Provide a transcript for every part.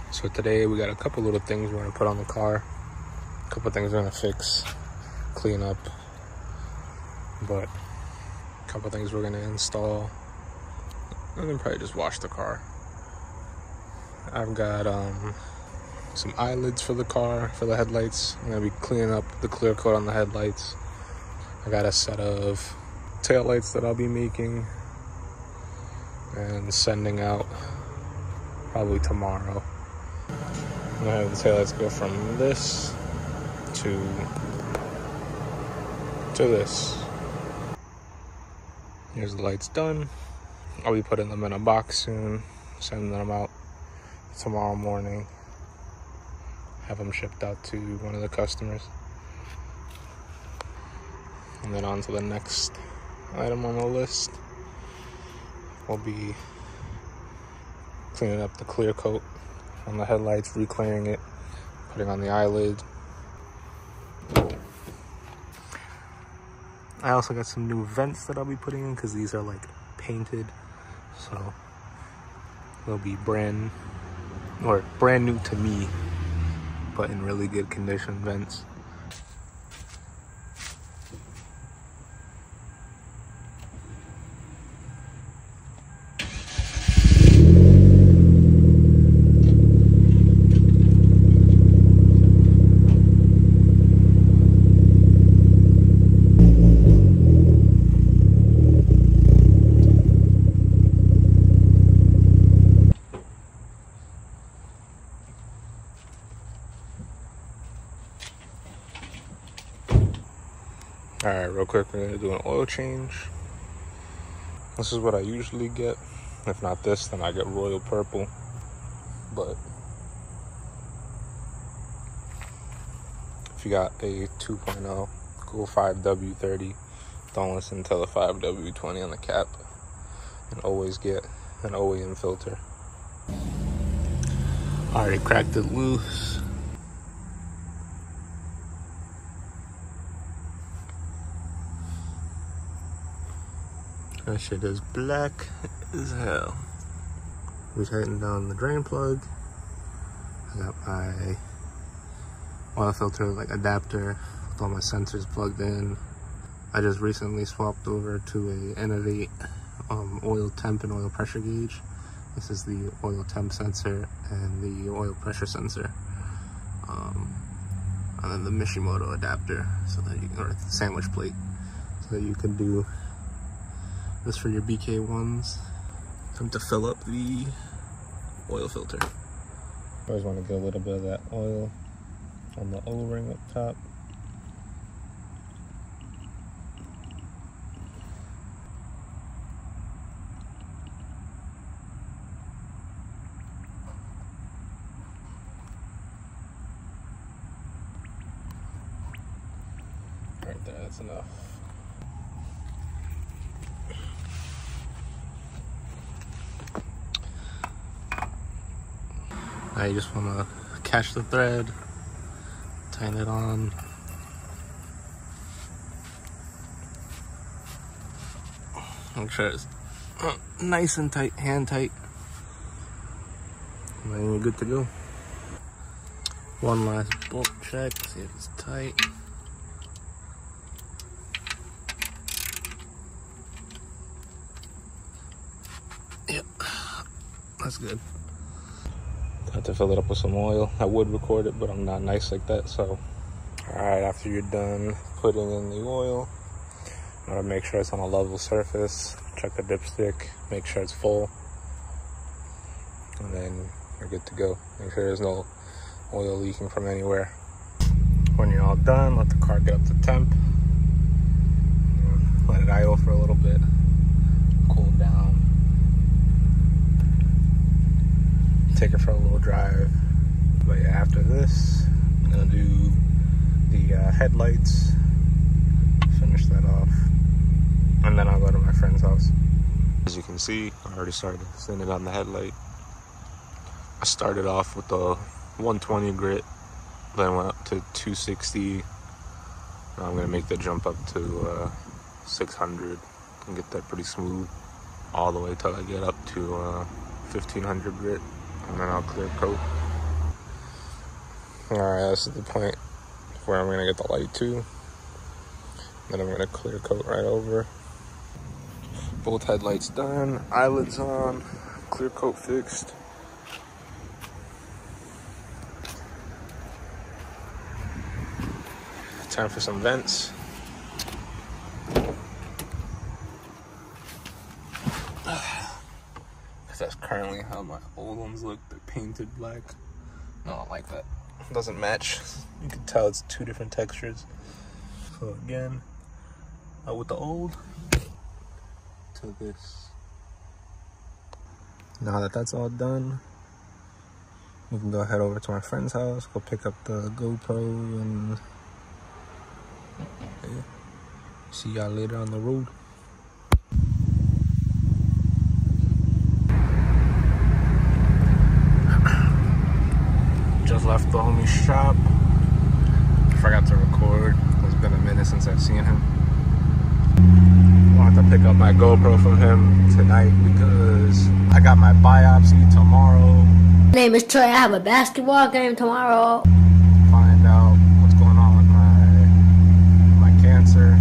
So today we got a couple little things we're gonna put on the car, a couple things we're gonna fix, clean up, but a couple things we're gonna install, and then probably just wash the car. I've got some eyelids for the car, for the headlights. I'm gonna be cleaning up the clear coat on the headlights. I got a set of tail lights that I'll be making and sending out probably tomorrow. I'm gonna have the taillights go from this to this. Here's the lights done. I'll be putting them in a box soon, sending them out tomorrow morning. Have them shipped out to one of the customers. And then on to the next item on the list. We'll be cleaning up the clear coat on the headlights, re-clearing it, putting on the eyelid. I also got some new vents that I'll be putting in because these are like painted, so they'll be brand new to me, but in really good condition vents. All right, real quick, we're gonna do an oil change. This is what I usually get. If not this, then I get royal purple. But if you got a 2.0, go 5W30. Don't listen to the 5W20 on the cap. And always get an OEM filter. Already cracked it loose. That shit is black as hell. We're tightening down the drain plug. I got my oil filter like adapter with all my sensors plugged in. I just recently swapped over to a Innovate oil temp and oil pressure gauge. This is the oil temp sensor and the oil pressure sensor. And then the Mishimoto adapter, so that you can, or sandwich plate, so that you can do this for your BK1s. Time to fill up the oil filter. Always want to get a little bit of that oil on the O-ring up top. Right there, that's enough. Now you just want to catch the thread, tighten it on. Make sure it's nice and tight, hand tight. And then you're good to go. One last bolt check, see if it's tight. Yep, that's good. Have to fill it up with some oil. I would record it, but I'm not nice like that, so. All right, after you're done putting in the oil, you want to make sure it's on a level surface. Check the dipstick, make sure it's full, and then you're good to go. Make sure there's no oil leaking from anywhere. When you're all done, let the car get up to temp. Let it idle for a little bit, cool down. Take it for a little drive. But yeah, after this, I'm gonna do the headlights, finish that off, and then I'll go to my friend's house. As you can see, I already started sanding on the headlight. I started off with the 120 grit, then went up to 260. Now I'm gonna make the jump up to 600 and get that pretty smooth all the way till I get up to 1500 grit. And then I'll clear coat Alright, this is the point where I'm gonna get the light to. Then I'm gonna clear coat right over. Both headlights done, eyelids on, clear coat fixed. Time for some vents. That's currently how my old ones look. They're painted black. No, I don't like that. It doesn't match. You can tell it's two different textures. So again, out with the old to this. Now that that's all done, we can go head over to my friend's house, go pick up the GoPro, and yeah, see y'all later on the road. Just left the homie's shop. Forgot to record. It's been a minute since I've seen him. Wanted to pick up my GoPro from him tonight because I got my biopsy tomorrow. My name is Troy. I have a basketball game tomorrow. Find out what's going on with my cancer.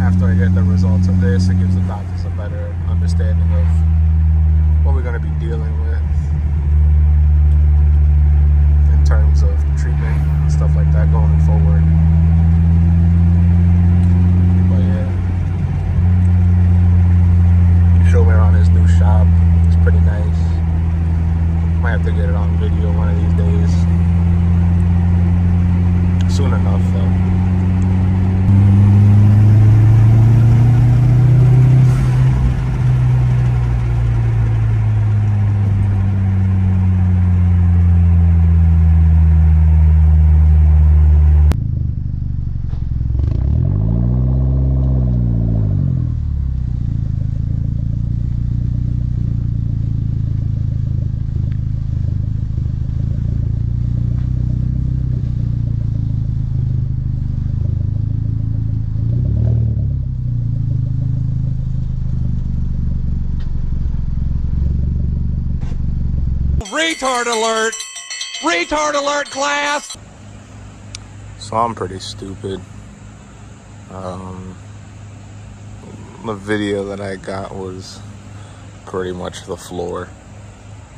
After I get the results of this, it gives the doctors a better understanding of what we're going to be dealing with in terms of treatment and stuff like that going forward. But yeah, he showed me around his new shop. It's pretty nice. Might have to get it on video one of these days. Soon enough though. Retard alert! Retard alert, class! So I'm pretty stupid. The video that I got was pretty much the floor.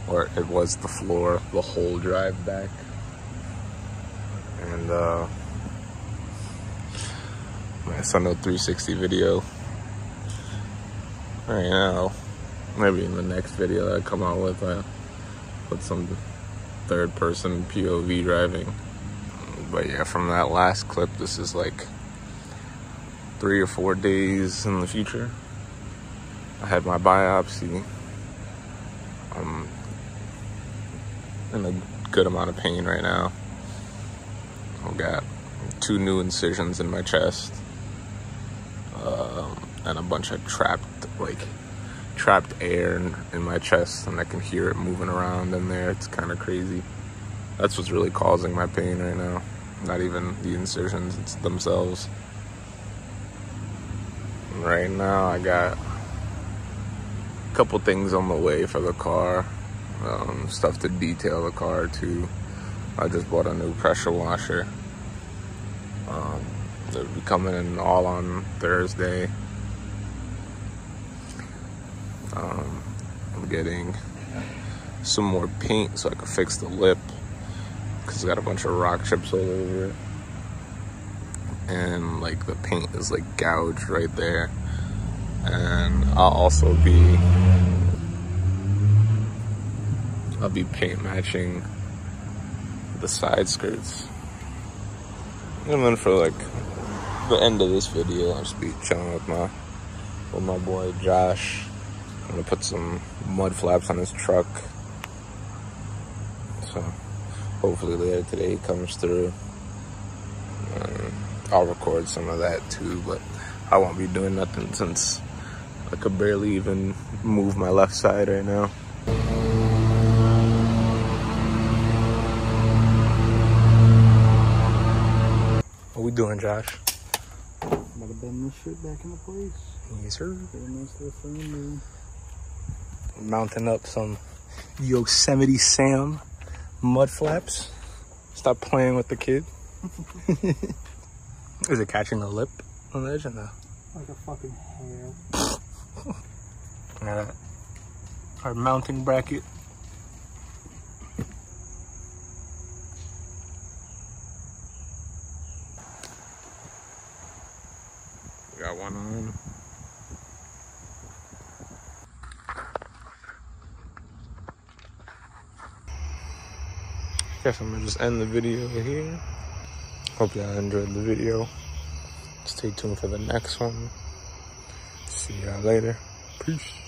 Or it was the floor, the whole drive back. And my son a 360 video. Right now, maybe in the next video that I come out with, put some third person POV driving. But yeah, from that last clip, this is like 3 or 4 days in the future. I had my biopsy. I'm in a good amount of pain right now. I've got 2 new incisions in my chest, and a bunch of trapped air in my chest, and I can hear it moving around in there. It's kind of crazy. That's what's really causing my pain right now. Not even the incisions, it's themselves. Right now I got a couple things on the way for the car. Stuff to detail the car too. I just bought a new pressure washer. They'll be coming in all on Thursday. I'm getting some more paint so I can fix the lip, because it's got a bunch of rock chips all over it, and like the paint is like gouged right there. And I'll be paint matching the side skirts. And then for like the end of this video, I'll just be chilling with my boy Josh. I'm gonna put some mud flaps on his truck. So hopefully later today he comes through. I'll record some of that too, but I won't be doing nothing since I could barely even move my left side right now. What we doing, Josh? I'm about to bend this shit back into place. Yes, sir. Get a nice little frame. Mounting up some Yosemite Sam mud flaps. Stop playing with the kid. Is it catching the lip on the edge or no? Like a fucking hair. Got our mounting bracket. Got one on. Guess I'm gonna just end the video here. Hope y'all enjoyed the video. Stay tuned for the next one. See y'all later. Peace.